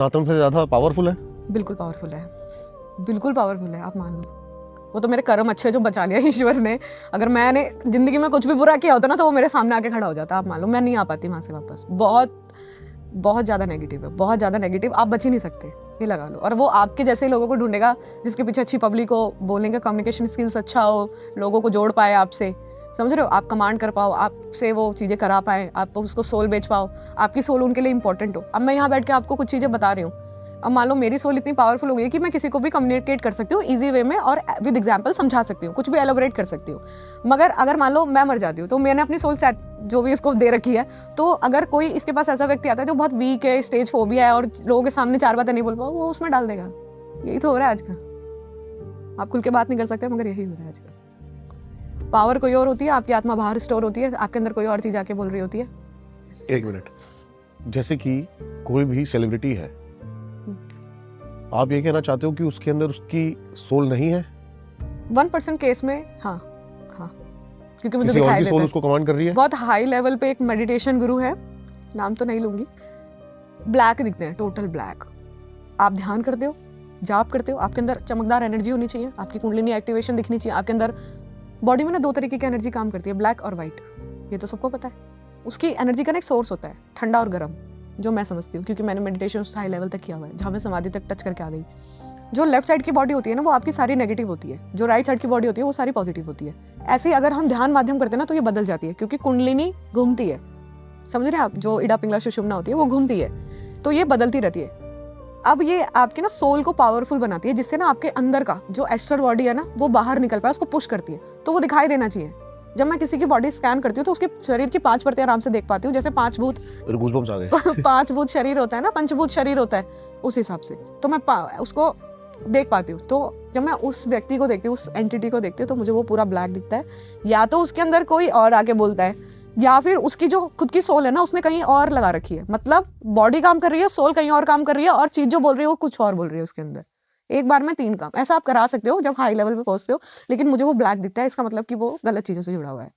सनातन से ज़्यादा पावरफुल है? बिल्कुल पावरफुल है, बिल्कुल पावरफुल है, आप मान लो। वो तो मेरे कर्म अच्छे जो बचा लिया ईश्वर ने। अगर मैंने जिंदगी में कुछ भी बुरा किया होता ना तो वो मेरे सामने आके खड़ा हो जाता, आप मान लो। मैं नहीं आ पाती वहाँ से वापस। बहुत ज़्यादा नेगेटिव है, बहुत ज़्यादा नेगेटिव। आप बच ही नहीं सकते, ये लगा लो। और वो आपके जैसे लोगों को ढूंढेगा जिसके पीछे अच्छी पब्लिक हो, बोलने का कम्युनिकेशन स्किल्स अच्छा हो, लोगों को जोड़ पाए आपसे, समझ रहे हो, आप कमांड कर पाओ, आपसे वो चीज़ें करा पाए, आप उसको सोल बेच पाओ, आपकी सोल उनके लिए इंपॉर्टेंट हो। अब मैं यहाँ बैठ के आपको कुछ चीज़ें बता रही हूँ। अब मान लो मेरी सोल इतनी पावरफुल हो गई है कि मैं किसी को भी कम्युनिकेट कर सकती हूँ इजी वे में और विद एग्जाम्पल समझा सकती हूँ, कुछ भी एलोबरेट कर सकती हूँ। मगर अगर मान लो मैं मर जाती हूँ तो मैंने अपनी सोल सेट जो भी इसको दे रखी है, तो अगर कोई इसके पास ऐसा व्यक्ति आता है जो बहुत वीक है, स्टेज फोबिया है और लोगों के सामने चार बातें नहीं बोल पाओ, वो उसमें डाल देगा। यही तो हो रहा है आजकल। आप खुल के बात नहीं कर सकते मगर यही हो रहा है आजकल। पावर कोई और होती है, आपकी आत्मा बाहर स्टोर होती है, आपके अंदर कोई और चीज़ आके बोल रही होती है। एक मिनट, जैसे कि कोई भी सेलिब्रिटी है, आप ये कहना चाहते हो कि उसके अंदर उसकी सोल नहीं है? 1% केस में हाँ, क्योंकि मुझे किसी और दिखाई की देता सोल है। उसको कमांड कर रही है? बहुत हाई लेवल पे एक मेडिटेशन गुरु है, नाम तो नहीं लूंगी, ब्लैक दिखते हैं, टोटल ब्लैक। आप ध्यान करते हो, जाप करते हो, आपके अंदर चमकदार एनर्जी होनी चाहिए, आपकी कुंडलिनी एक्टिवेशन दिखनी चाहिए। आपके अंदर बॉडी में ना दो तरीके की एनर्जी काम करती है, ब्लैक और व्हाइट, ये तो सबको पता है। उसकी एनर्जी का ना एक सोर्स होता है, ठंडा और गर्म, जो मैं समझती हूँ क्योंकि मैंने मेडिटेशन हाई लेवल तक किया हुआ है, जहाँ मैं समाधि तक टच करके आ गई। जो लेफ्ट साइड की बॉडी होती है ना वो आपकी सारी नेगेटिव होती है, जो राइट साइड की बॉडी होती है वो सारी पॉजिटिव होती है। ऐसे ही अगर हम ध्यान माध्यम करते हैं ना तो ये बदल जाती है, क्योंकि कुंडलिनी घूमती है, समझ रहे हैं आप, जो इडा पिंगला सुषुम्ना होती है वो घूमती है, तो ये बदलती रहती है। अब ये आपकी ना सोल को पावरफुल बनाती है, जिससे ना आपके अंदर का जो एस्ट्रल बॉडी है ना वो बाहर निकल पाए, उसको पुश करती है, तो वो दिखाई देना चाहिए। जब मैं किसी की बॉडी स्कैन करती हूँ तो उसके शरीर की 5 परतें आराम से देख पाती हूँ, जैसे 5 भूत गूज़बम्प्स आ गए। 5 भूत शरीर होता है ना, पंचभूत शरीर होता है, उस हिसाब से तो मैं उसको देख पाती हूँ। तो जब मैं उस व्यक्ति को देखती हूँ, उस एंटिटी को देखती हूँ, तो मुझे वो पूरा ब्लैक दिखता है। या तो उसके अंदर कोई और आके बोलता है, या फिर उसकी जो खुद की सोल है ना उसने कहीं और लगा रखी है। मतलब बॉडी काम कर रही है, सोल कहीं और काम कर रही है, और चीज जो बोल रही है वो कुछ और बोल रही है उसके अंदर। एक बार में 3 काम ऐसा आप करा सकते हो जब हाई लेवल पे पहुंचते हो, लेकिन मुझे वो ब्लैक दिखता है, इसका मतलब कि वो गलत चीजों से जुड़ा हुआ है।